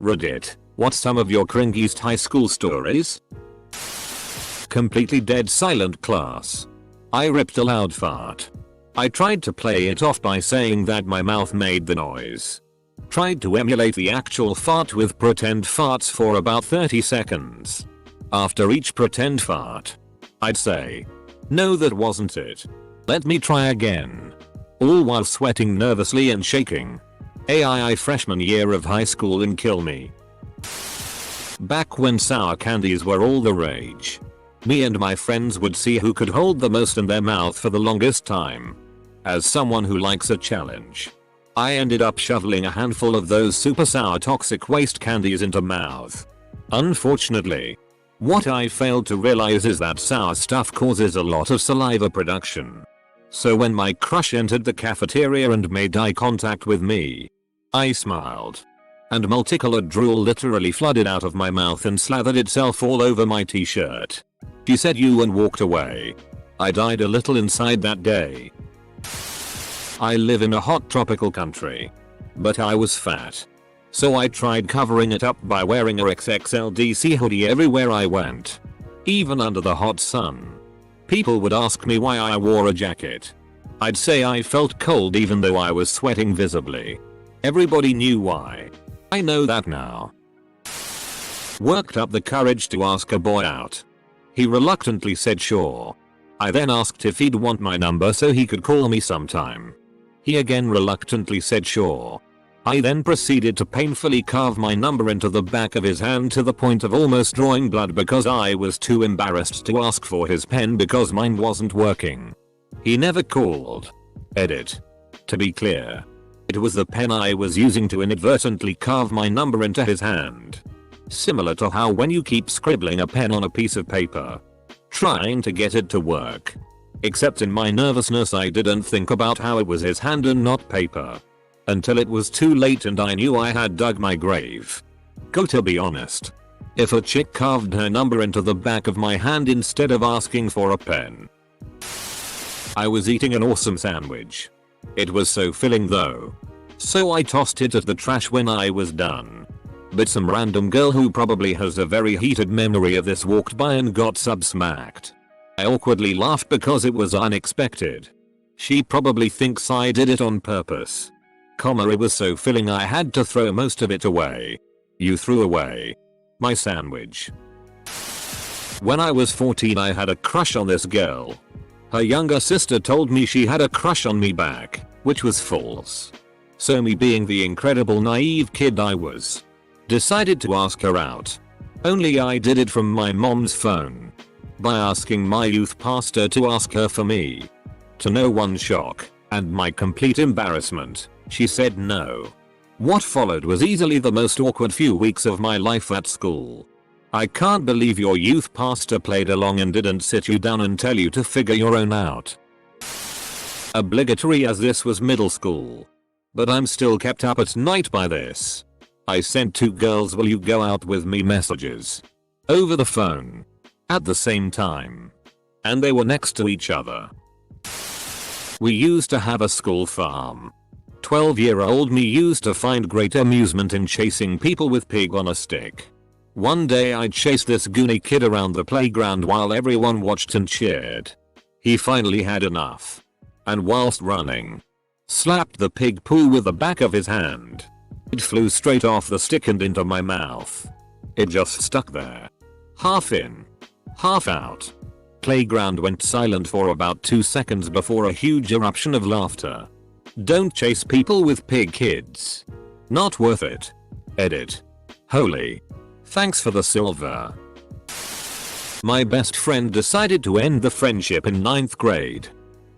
Reddit, what's some of your cringiest high school stories? Completely dead silent class. I ripped a loud fart. I tried to play it off by saying that my mouth made the noise. Tried to emulate the actual fart with pretend farts for about 30 seconds. After each pretend fart, I'd say, "No, that wasn't it. Let me try again." All while sweating nervously and shaking. AII freshman year of high school and kill me. Back when sour candies were all the rage, me and my friends would see who could hold the most in their mouth for the longest time. As someone who likes a challenge, I ended up shoveling a handful of those super sour toxic waste candies into mouth. Unfortunately, what I failed to realize is that sour stuff causes a lot of saliva production. So when my crush entered the cafeteria and made eye contact with me, I smiled. And multicolored drool literally flooded out of my mouth and slathered itself all over my t-shirt. She said you and walked away. I died a little inside that day. I live in a hot tropical country. But I was fat. So I tried covering it up by wearing a XXL DC hoodie everywhere I went. Even under the hot sun. People would ask me why I wore a jacket. I'd say I felt cold even though I was sweating visibly. Everybody knew why. I know that now. Worked up the courage to ask a boy out. He reluctantly said sure. I then asked if he'd want my number so he could call me sometime. He again reluctantly said sure. I then proceeded to painfully carve my number into the back of his hand to the point of almost drawing blood because I was too embarrassed to ask for his pen because mine wasn't working. He never called. Edit. To be clear, it was the pen I was using to inadvertently carve my number into his hand. Similar to how when you keep scribbling a pen on a piece of paper, trying to get it to work. Except in my nervousness I didn't think about how it was his hand and not paper. Until it was too late and I knew I had dug my grave. To be honest, if a chick carved her number into the back of my hand instead of asking for a pen. I was eating an awesome sandwich. It was so filling though. So I tossed it at the trash when I was done. But some random girl who probably has a very heated memory of this walked by and got sub-smacked. I awkwardly laughed because it was unexpected. She probably thinks I did it on purpose. It was so filling I had to throw most of it away. You threw away my sandwich. When I was 14 I had a crush on this girl. Her younger sister told me she had a crush on me back, which was false. So me being the incredible naive kid I was, decided to ask her out. Only I did it from my mom's phone. By asking my youth pastor to ask her for me. To no one's shock, and my complete embarrassment, she said no. What followed was easily the most awkward few weeks of my life at school. I can't believe your youth pastor played along and didn't sit you down and tell you to figure your own out. Obligatory as this was middle school. But I'm still kept up at night by this. I sent two girls "will you go out with me" messages. Over the phone. At the same time. And they were next to each other. We used to have a school farm. 12-year-old me used to find great amusement in chasing people with pig on a stick. One day I chased this goony kid around the playground while everyone watched and cheered. He finally had enough. And whilst running, slapped the pig poo with the back of his hand. It flew straight off the stick and into my mouth. It just stuck there. Half in, half out. Playground went silent for about 2 seconds before a huge eruption of laughter. Don't chase people with pig, kids. Not worth it. Edit. Holy. Thanks for the silver. My best friend decided to end the friendship in 9th grade.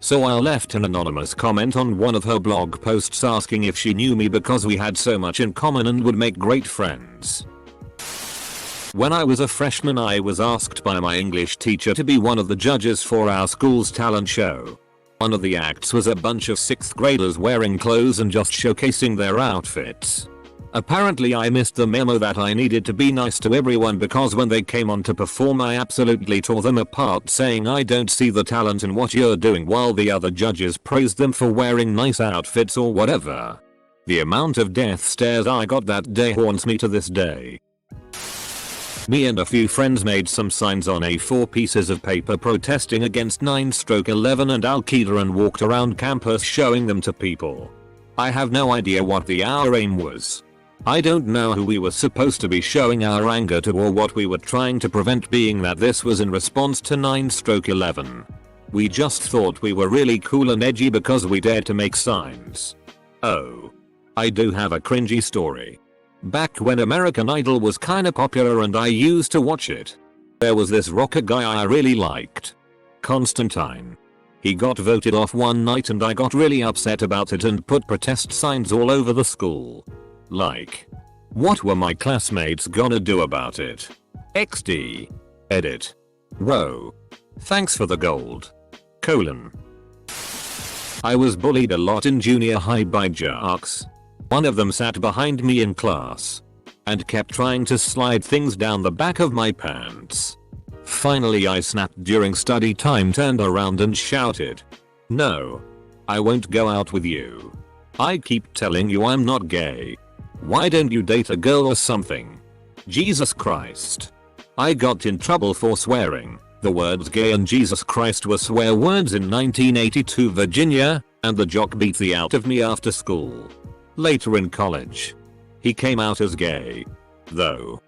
So I left an anonymous comment on one of her blog posts asking if she knew me because we had so much in common and would make great friends. When I was a freshman I was asked by my English teacher to be one of the judges for our school's talent show. One of the acts was a bunch of 6th graders wearing clothes and just showcasing their outfits. Apparently I missed the memo that I needed to be nice to everyone because when they came on to perform I absolutely tore them apart saying I don't see the talent in what you're doing while the other judges praised them for wearing nice outfits or whatever. The amount of death stares I got that day haunts me to this day. Me and a few friends made some signs on A4 pieces of paper protesting against 9/11 and Al-Qaeda and walked around campus showing them to people. I have no idea what our aim was. I don't know who we were supposed to be showing our anger to or what we were trying to prevent, being that this was in response to 9/11. We just thought we were really cool and edgy because we dared to make signs. Oh. I do have a cringy story. Back when American Idol was kinda popular and I used to watch it, there was this rocker guy I really liked. Constantine. He got voted off one night and I got really upset about it and put protest signs all over the school. Like, what were my classmates gonna do about it? XD. Edit. Whoa. Thanks for the gold. : I was bullied a lot in junior high by jocks. One of them sat behind me in class and kept trying to slide things down the back of my pants. Finally I snapped during study time, turned around and shouted, "No. I won't go out with you. I keep telling you I'm not gay. Why don't you date a girl or something? Jesus Christ." I got in trouble for swearing. The words gay and Jesus Christ were swear words in 1982 Virginia, and the jock beat the out of me after school. Later in college, he came out as gay, though.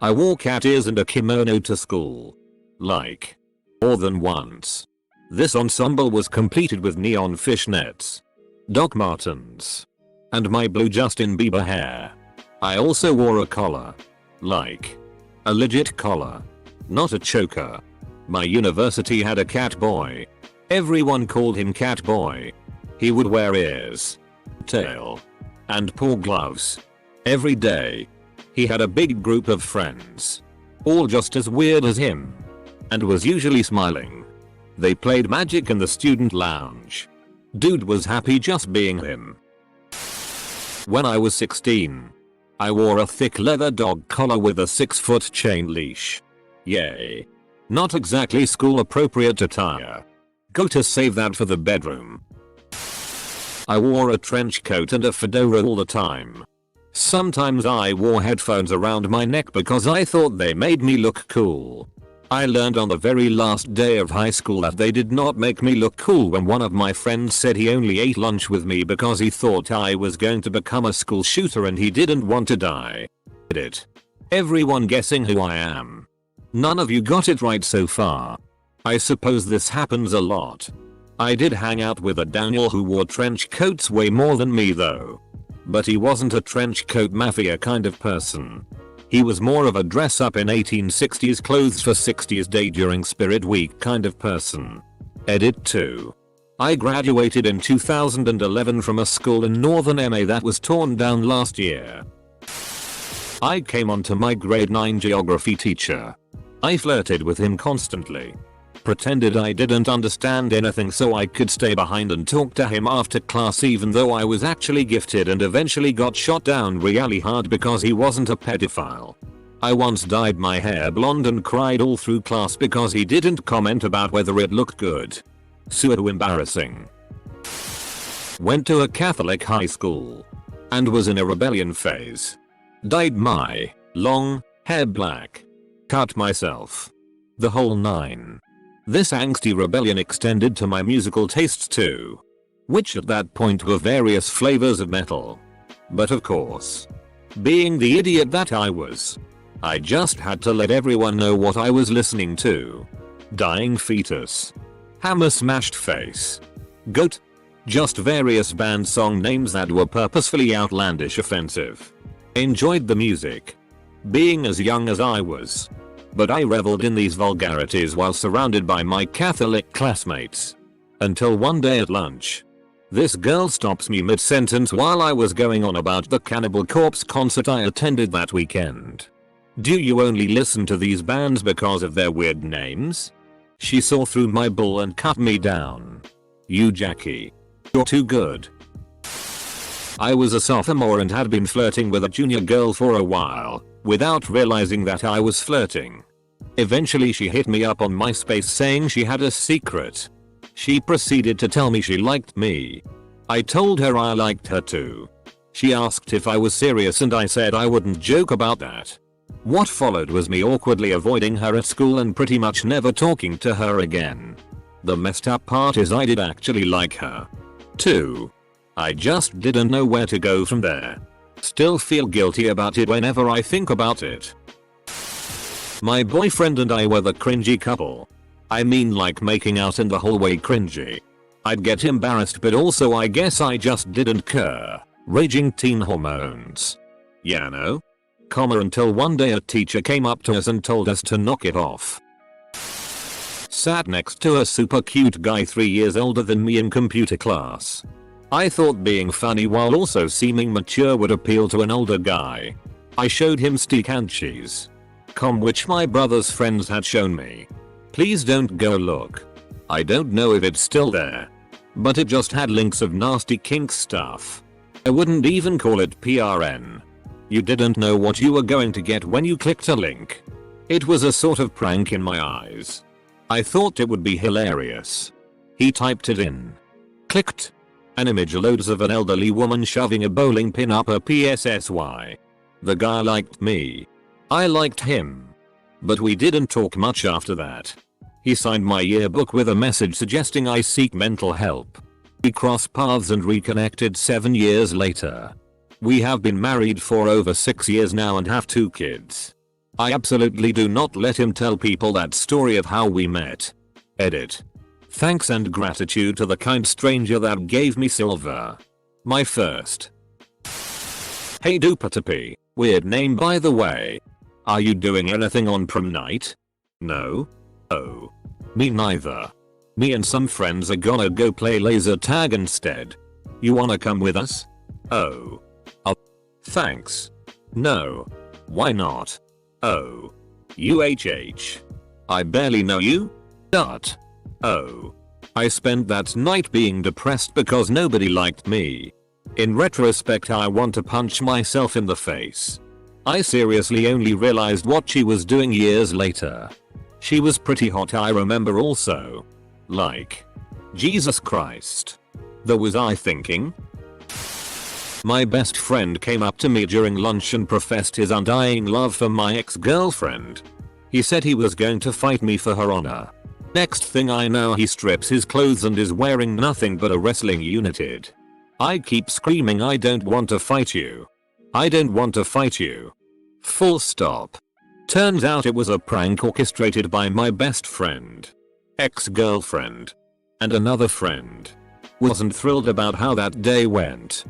I wore cat ears and a kimono to school. Like, more than once. This ensemble was completed with neon fishnets, Doc Martens, and my blue Justin Bieber hair. I also wore a collar. Like, a legit collar, not a choker. My university had a cat boy. Everyone called him Cat Boy. He would wear ears, tail, and paw gloves every day. He had a big group of friends, all just as weird as him, and was usually smiling. They played Magic in the student lounge. Dude was happy just being him. When I was 16, I wore a thick leather dog collar with a 6-foot chain leash. Yay. Not exactly school appropriate attire. Go to save that for the bedroom. I wore a trench coat and a fedora all the time. Sometimes I wore headphones around my neck because I thought they made me look cool. I learned on the very last day of high school that they did not make me look cool when one of my friends said he only ate lunch with me because he thought I was going to become a school shooter and he didn't want to die. Everyone guessing who I am. None of you got it right so far. I suppose this happens a lot. I did hang out with a Daniel who wore trench coats way more than me though. But he wasn't a trench coat mafia kind of person. He was more of a dress up in 1860s clothes for 60s day during Spirit Week kind of person. Edit 2. I graduated in 2011 from a school in northern MA that was torn down last year. I came onto my grade 9 geography teacher. I flirted with him constantly. Pretended I didn't understand anything so I could stay behind and talk to him after class even though I was actually gifted, and eventually got shot down really hard because he wasn't a pedophile. I once dyed my hair blonde and cried all through class because he didn't comment about whether it looked good. So embarrassing. Went to a Catholic high school and was in a rebellion phase. Dyed my long hair black. Cut myself. The whole nine. This angsty rebellion extended to my musical tastes too, which at that point were various flavors of metal. But of course, being the idiot that I was, I just had to let everyone know what I was listening to. Dying Fetus, Hammer Smashed Face, Goat, just various band song names that were purposefully outlandish offensive. Enjoyed the music, being as young as I was. But I reveled in these vulgarities while surrounded by my Catholic classmates. Until one day at lunch, this girl stops me mid-sentence while I was going on about the Cannibal Corpse concert I attended that weekend. "Do you only listen to these bands because of their weird names?" She saw through my bull and cut me down. "You Jackie. You're too good." I was a sophomore and had been flirting with a junior girl for a while, without realizing that I was flirting. Eventually she hit me up on MySpace saying she had a secret. She proceeded to tell me she liked me. I told her I liked her too. She asked if I was serious and I said I wouldn't joke about that. What followed was me awkwardly avoiding her at school and pretty much never talking to her again. The messed up part is I did actually like her. 2. I just didn't know where to go from there. Still feel guilty about it whenever I think about it. My boyfriend and I were the cringy couple. I mean like making out in the hallway cringy. I'd get embarrassed but also I guess I just didn't care. Raging teen hormones. Yeah no? Comma until one day a teacher came up to us and told us to knock it off. Sat next to a super cute guy 3 years older than me in computer class. I thought being funny while also seeming mature would appeal to an older guy. I showed him steak and cheese. Which my brother's friends had shown me. Please don't go look. I don't know if it's still there. But it just had links of nasty kink stuff. I wouldn't even call it PRN. You didn't know what you were going to get when you clicked a link. It was a sort of prank in my eyes. I thought it would be hilarious. He typed it in. Clicked. An image loads of an elderly woman shoving a bowling pin up her PSSY. The guy liked me. I liked him. But we didn't talk much after that. He signed my yearbook with a message suggesting I seek mental help. We crossed paths and reconnected 7 years later. We have been married for over 6 years now and have 2 kids. I absolutely do not let him tell people that story of how we met. Edit. Thanks and gratitude to the kind stranger that gave me silver. My first. Hey Doopatapee, weird name by the way. Are you doing anything on prom night? No? Oh. Me neither. Me and some friends are gonna go play laser tag instead. You wanna come with us? Oh. Thanks. No. Why not? Oh. UHH. I barely know you? Dot. Oh. I spent that night being depressed because nobody liked me. In retrospect I want to punch myself in the face. I seriously only realized what she was doing years later. She was pretty hot I remember also. Like. Jesus Christ. That was I thinking. My best friend came up to me during lunch and professed his undying love for my ex-girlfriend. He said he was going to fight me for her honor. Next thing I know he strips his clothes and is wearing nothing but a wrestling unitid. I keep screaming I don't want to fight you. I don't want to fight you. Full stop. Turns out it was a prank orchestrated by my best friend. Ex-girlfriend. And another friend. Wasn't thrilled about how that day went.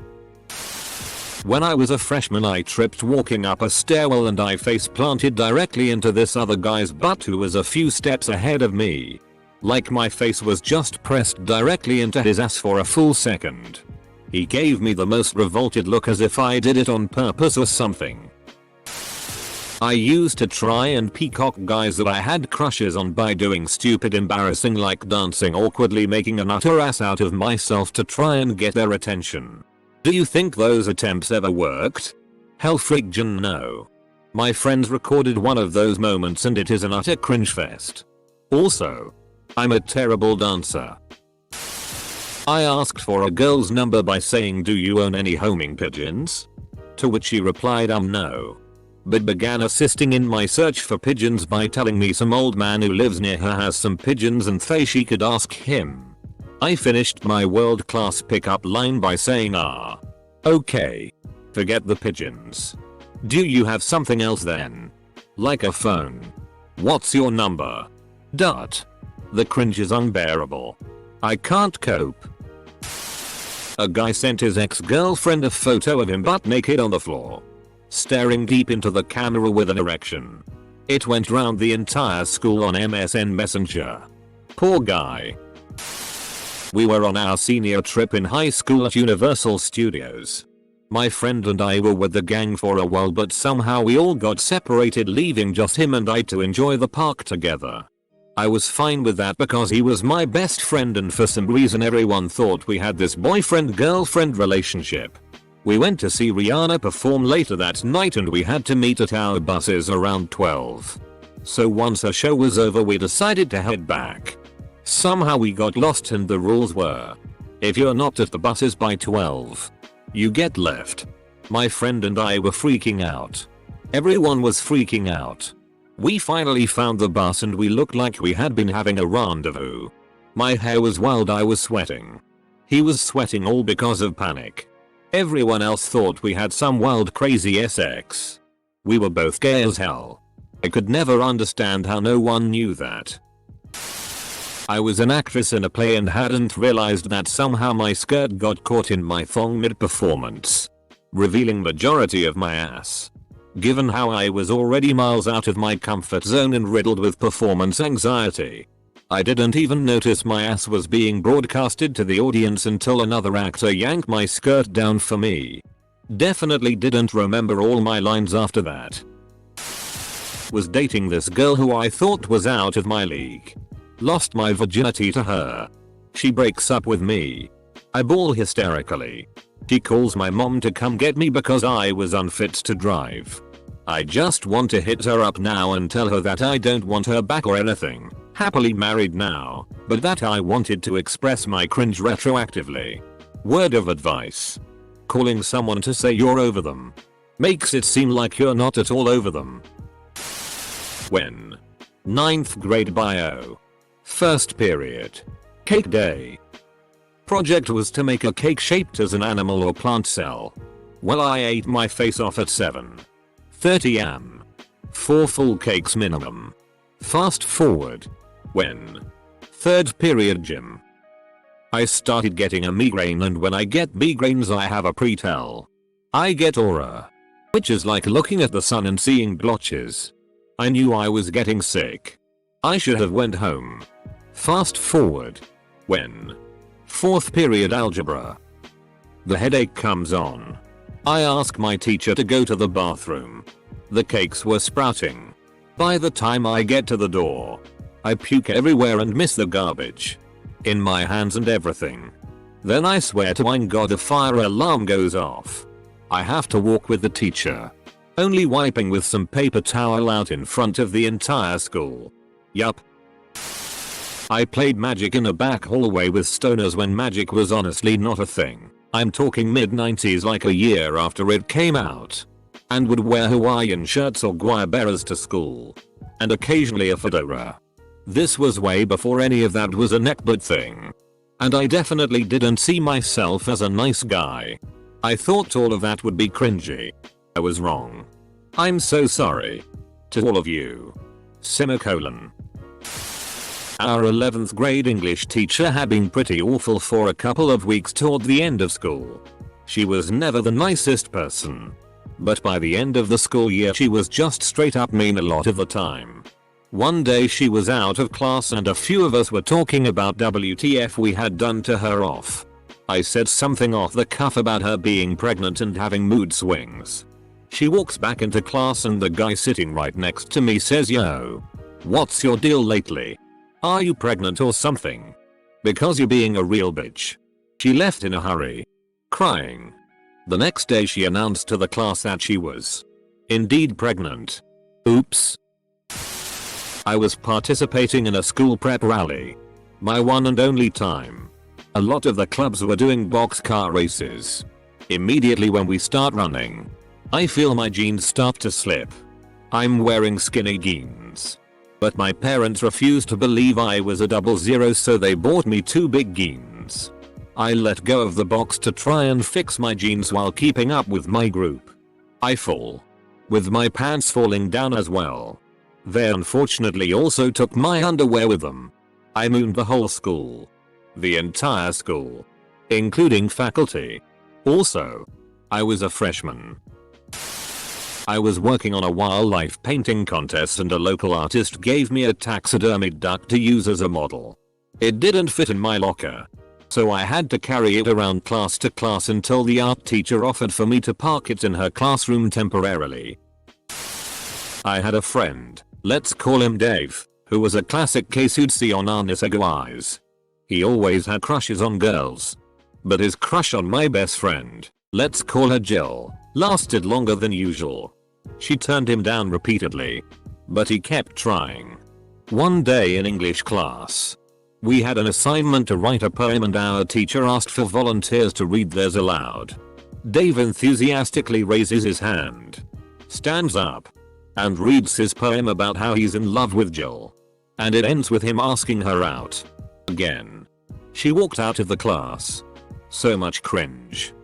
When I was a freshman I tripped walking up a stairwell and I face planted directly into this other guy's butt who was a few steps ahead of me. Like my face was just pressed directly into his ass for a full second. He gave me the most revolted look as if I did it on purpose or something. I used to try and peacock guys that I had crushes on by doing stupid embarrassing like dancing awkwardly making an utter ass out of myself to try and get their attention. Do you think those attempts ever worked? Hell friggin' no. My friends recorded one of those moments and it is an utter cringe fest. Also, I'm a terrible dancer. I asked for a girl's number by saying do you own any homing pigeons? To which she replied no. But began assisting in my search for pigeons by telling me some old man who lives near her has some pigeons and they she could ask him. I finished my world-class pickup line by saying okay. Forget the pigeons. Do you have something else then? Like a phone? What's your number? Dot. The cringe is unbearable. I can't cope. A guy sent his ex-girlfriend a photo of him butt naked on the floor. Staring deep into the camera with an erection. It went round the entire school on MSN Messenger. Poor guy. We were on our senior trip in high school at Universal Studios. My friend and I were with the gang for a while but somehow we all got separated leaving just him and I to enjoy the park together. I was fine with that because he was my best friend and for some reason everyone thought we had this boyfriend-girlfriend relationship. We went to see Rihanna perform later that night and we had to meet at our buses around 12. So once her show was over we decided to head back. Somehow we got lost and the rules were If you're not at the buses by 12, you get left. My friend and I were freaking out. Everyone was freaking out. We finally found the bus and we looked like we had been having a rendezvous. My hair was wild, I was sweating. He was sweating, all because of panic. Everyone else thought we had some wild crazy sex. We were both gay as hell. I could never understand how no one knew that. I was an actress in a play and hadn't realized that somehow my skirt got caught in my thong mid-performance, revealing majority of my ass. Given how I was already miles out of my comfort zone and riddled with performance anxiety, I didn't even notice my ass was being broadcasted to the audience until another actor yanked my skirt down for me. Definitely didn't remember all my lines after that. Was dating this girl who I thought was out of my league. Lost my virginity to her. She breaks up with me. I bawl hysterically. She calls my mom to come get me because I was unfit to drive. I just want to hit her up now and tell her that I don't want her back or anything. Happily married now, but that I wanted to express my cringe retroactively. Word of advice. Calling someone to say you're over them makes it seem like you're not at all over them. When? 9th grade bio. First period. Cake day. Project was to make a cake shaped as an animal or plant cell. Well, I ate my face off at 7:30 am. 4 full cakes minimum. Fast forward. When? 3rd period gym. I started getting a migraine, and when I get migraines I have a pre-tell. I get aura, which is like looking at the sun and seeing blotches. I knew I was getting sick. I should have went home. Fast forward. When? 4th period algebra. The headache comes on. I ask my teacher to go to the bathroom. The cakes were sprouting. By the time I get to the door, I puke everywhere and miss the garbage. In my hands and everything. Then I swear to God a fire alarm goes off. I have to walk with the teacher, only wiping with some paper towel out in front of the entire school. Yup. I played magic in a back hallway with stoners when magic was honestly not a thing. I'm talking mid-90s, like a year after it came out. And would wear Hawaiian shirts or guayabera's to school. And occasionally a fedora. This was way before any of that was a neckbud thing. And I definitely didn't see myself as a nice guy. I thought all of that would be cringy. I was wrong. I'm so sorry. To all of you. Semicolon. Our 11th grade English teacher had been pretty awful for a couple of weeks toward the end of school. She was never the nicest person. But by the end of the school year she was just straight up mean a lot of the time. One day she was out of class and a few of us were talking about WTF we had done to her off. I said something off the cuff about her being pregnant and having mood swings. She walks back into class and the guy sitting right next to me says, "Yo, what's your deal lately? Are you pregnant or something? Because you're being a real bitch." She left in a hurry, crying. The next day she announced to the class that she was indeed pregnant. Oops. I was participating in a school prep rally. My one and only time. A lot of the clubs were doing boxcar races. Immediately when we start running, I feel my jeans start to slip. I'm wearing skinny jeans. But my parents refused to believe I was a 00, so they bought me 2 big jeans. I let go of the box to try and fix my jeans while keeping up with my group. I fall, with my pants falling down as well. They unfortunately also took my underwear with them. I mooned the whole school. The entire school. Including faculty. Also, I was a freshman. I was working on a wildlife painting contest and a local artist gave me a taxidermied duck to use as a model. It didn't fit in my locker, so I had to carry it around class to class until the art teacher offered for me to park it in her classroom temporarily. I had a friend, let's call him Dave, who was a classic case you'd see on Ernest Eyes. He always had crushes on girls. But his crush on my best friend, let's call her Jill, lasted longer than usual. She turned him down repeatedly. But he kept trying. One day in English class, We had an assignment to write a poem and our teacher asked for volunteers to read theirs aloud. Dave enthusiastically raises his hand, stands up, and reads his poem about how he's in love with Jill. And it ends with him asking her out again. She walked out of the class. So much cringe.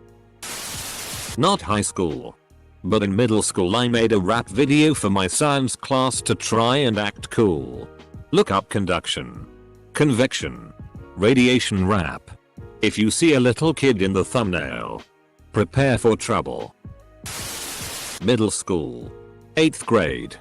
Not high school, but in middle school I made a rap video for my science class to try and act cool. Look up conduction, convection, radiation rap. If you see a little kid in the thumbnail, prepare for trouble. Middle school. 8th grade.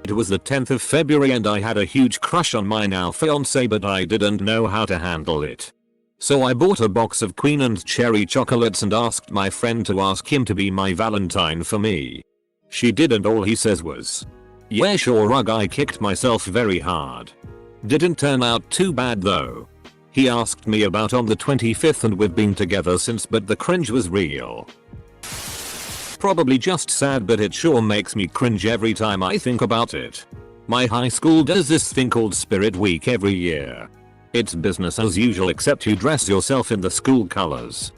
It was the 10th of February and I had a huge crush on my now fiancé, but I didn't know how to handle it. So I bought a box of Queen and Cherry chocolates and asked my friend to ask him to be my Valentine for me. She did and all he says was, "Yeah sure." I kicked myself very hard. Didn't turn out too bad though. He asked me about on the 25th and we've been together since, but the cringe was real. Probably just sad, but it sure makes me cringe every time I think about it. My high school does this thing called Spirit Week every year. It's business as usual except you dress yourself in the school colors.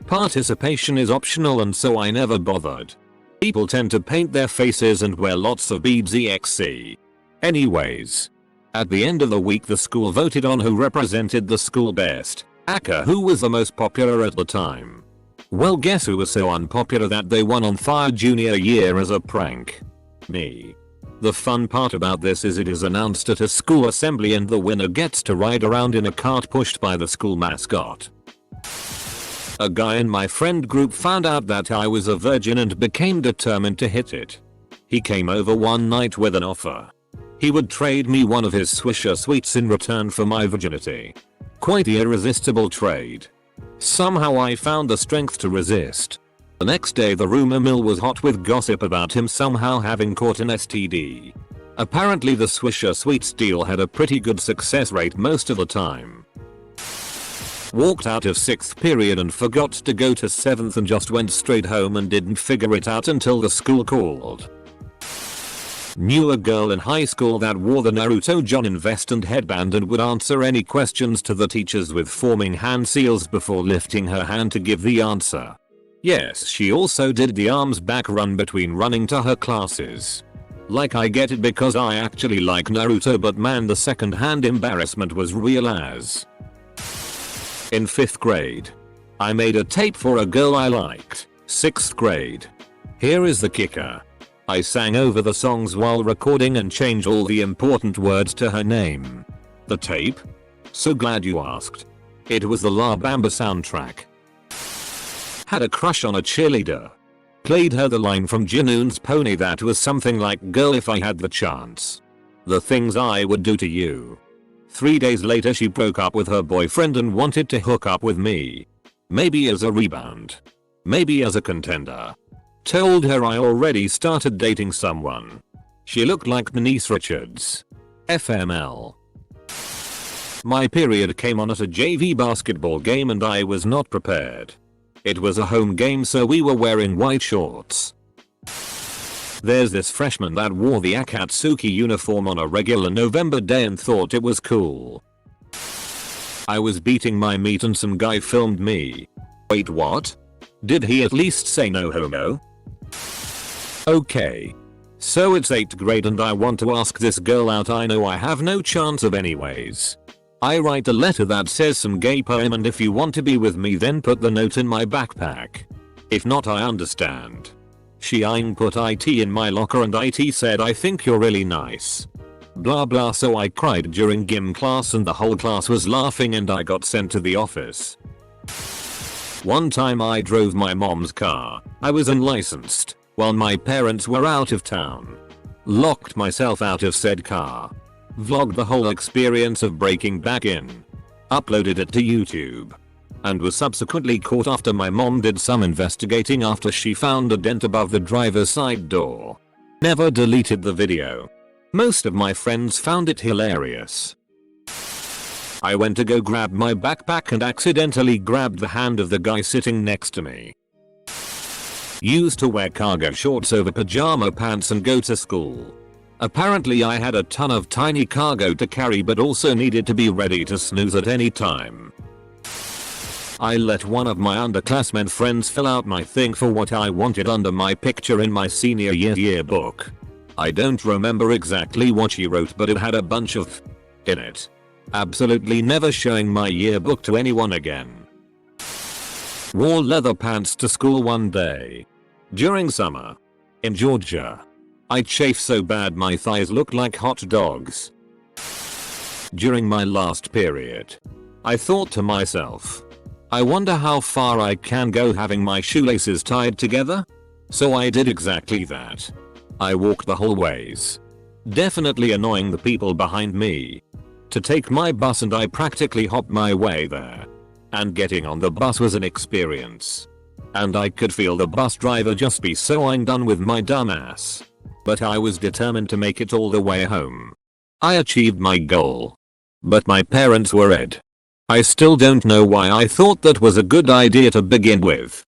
Participation is optional and so I never bothered. People tend to paint their faces and wear lots of beads etc. Anyways, at the end of the week the school voted on who represented the school best, aka who was the most popular at the time. Well, guess who was so unpopular that they won on their junior year as a prank? Me. The fun part about this is it is announced at a school assembly and the winner gets to ride around in a cart pushed by the school mascot. A guy in my friend group found out that I was a virgin and became determined to hit it. He came over one night with an offer. He would trade me one of his Swisher Sweets in return for my virginity. Quite the irresistible trade. Somehow I found the strength to resist. The next day the rumor mill was hot with gossip about him somehow having caught an STD. Apparently the Swisher Sweets deal had a pretty good success rate most of the time. Walked out of 6th period and forgot to go to 7th and just went straight home and didn't figure it out until the school called. Knew a girl in high school that wore the Naruto Jonin vest and headband and would answer any questions to the teachers with forming hand seals before lifting her hand to give the answer. Yes, she also did the arms back run between running to her classes. Like I get it because I actually like Naruto, but man, the second hand embarrassment was real as. In 5th grade. I made a tape for a girl I liked. 6th grade. Here is the kicker. I sang over the songs while recording and changed all the important words to her name. The tape? So glad you asked. It was the La Bamba soundtrack. Had a crush on a cheerleader. Played her the line from Junoon's Pony that was something like, "Girl, if I had the chance. The things I would do to you." 3 days later she broke up with her boyfriend and wanted to hook up with me. Maybe as a rebound. Maybe as a contender. Told her I already started dating someone. She looked like Denise Richards. FML. My period came on at a JV basketball game and I was not prepared. It was a home game so we were wearing white shorts. There's this freshman that wore the Akatsuki uniform on a regular November day and thought it was cool. I was beating my meat and some guy filmed me. Wait, what? Did he at least say no homo? Okay. So it's 8th grade and I want to ask this girl out. I know I have no chance of anyways. I write a letter that says some gay poem and if you want to be with me then put the note in my backpack. If not, I understand. She put IT in my locker and IT said, "I think you're really nice." Blah blah, so I cried during gym class and the whole class was laughing and I got sent to the office. One time I drove my mom's car. I was unlicensed while my parents were out of town. Locked myself out of said car. Vlogged the whole experience of breaking back in. Uploaded it to YouTube. And was subsequently caught after my mom did some investigating after she found a dent above the driver's side door. Never deleted the video. Most of my friends found it hilarious. I went to go grab my backpack and accidentally grabbed the hand of the guy sitting next to me. Used to wear cargo shorts over pajama pants and go to school. Apparently I had a ton of tiny cargo to carry but also needed to be ready to snooze at any time. I let one of my underclassmen friends fill out my thing for what I wanted under my picture in my senior year yearbook. I don't remember exactly what she wrote, but it had a bunch of in it. Absolutely never showing my yearbook to anyone again. Wore leather pants to school one day. During summer. In Georgia. I chafed so bad my thighs looked like hot dogs. During my last period. I thought to myself, I wonder how far I can go having my shoelaces tied together? So I did exactly that. I walked the hallways. Definitely annoying the people behind me. To take my bus, and I practically hopped my way there. And getting on the bus was an experience. And I could feel the bus driver just be so I'm done with my dumb ass. But I was determined to make it all the way home. I achieved my goal. But my parents were red. I still don't know why I thought that was a good idea to begin with.